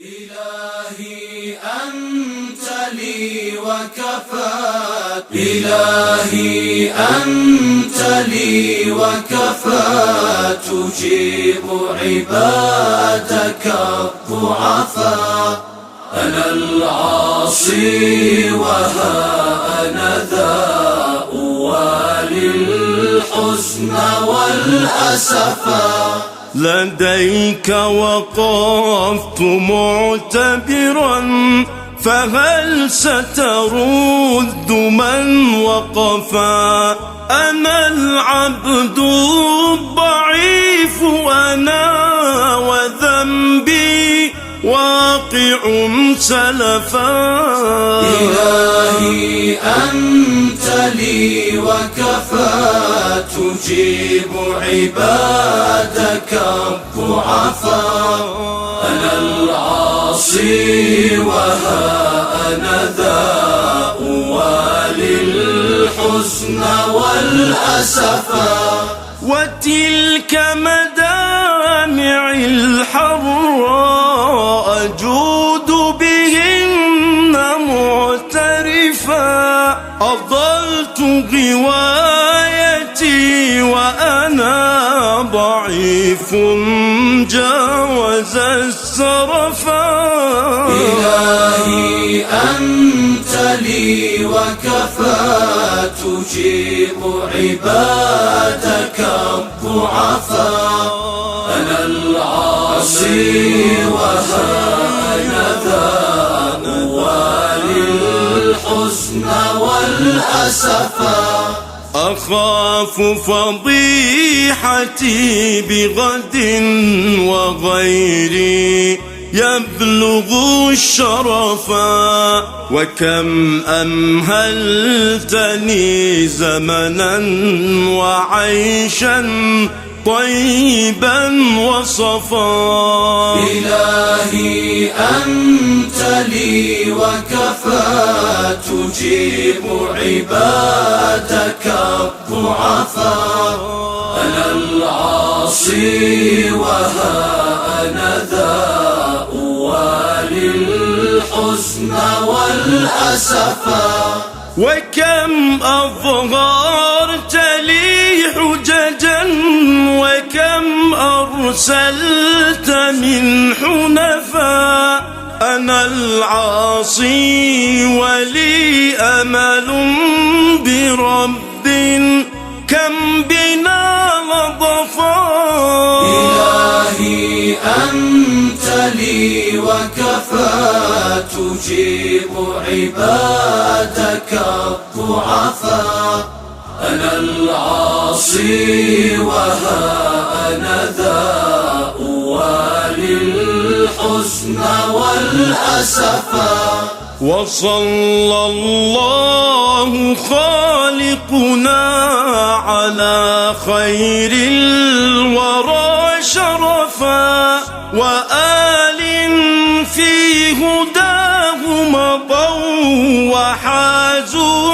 إلهي أنت لي وكفى إلهي أنت لي وكفى تجيب عبادك الضعفاء أنا العاصي وها أنا ذا أوالي الحزن والأسفا لديك وقفت معتبرا فهل سترد من وقفا أنا العبد الضعيف أنا وذنبي واقع سلفا إلهي أنت لي وكفى تجيب عبادك الضعفاء أنا العاصي وها أنا ذا أوالي الحزن والأسفا وتلك مدامع الحراء أجود بهن معترفا أضلت غوايتي وأنا ضعيف جاوز السرفا إلهي أنت لي وكفى تجيب عبادك الضعفاء أنا العاصي وها أنا ذا أوالي الحزن والأسفا أخاف فضيحتي بغد وغيري يبلغ الشرفا وكم أمهلتني زمنا وعيشا طيبا وصفا إلهي أنت لي وكفى تجيب عبادك الضعفاء أنا العاصي وها أنا ذا أوالي الحزن والأسفا وكم أظهرت لي حججا وكم أرسلت من حنفا أنا العاصي ولي أمل برب كم بنا لضفا إلهي أنت لي وكفى تجيب عبادك الضعفاء أنا العاصي وها أنا ذا أوالي الحزن والأسفا وصلى الله خالقنا على خير الورى شرفا وآل في هداه مضوا وحازوا